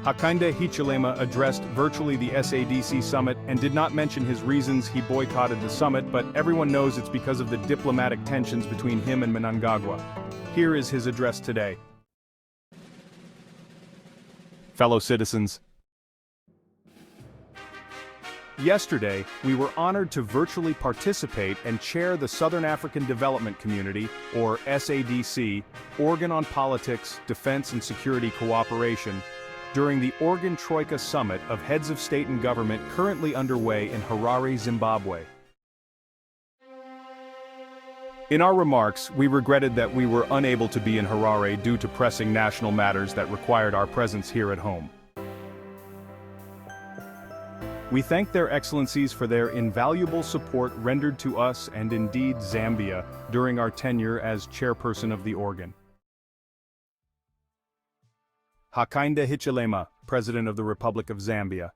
Hichilema addressed virtually the SADC summit and did not mention his reasons he boycotted the summit, but everyone knows it's because of the diplomatic tensions between him and Mnangagwa. Here is his address today. Fellow citizens, yesterday, we were honored to virtually participate and chair the Southern African Development Community, or SADC, Organ on Politics, Defense and Security Cooperation, during the Organ Troika Summit of Heads of State and Government currently underway in Harare, Zimbabwe. In our remarks, we regretted that we were unable to be in Harare due to pressing national matters that required our presence here at home. We thank their excellencies for their invaluable support rendered to us and indeed Zambia during our tenure as chairperson of the organ. Hakainde Hichilema, President of the Republic of Zambia.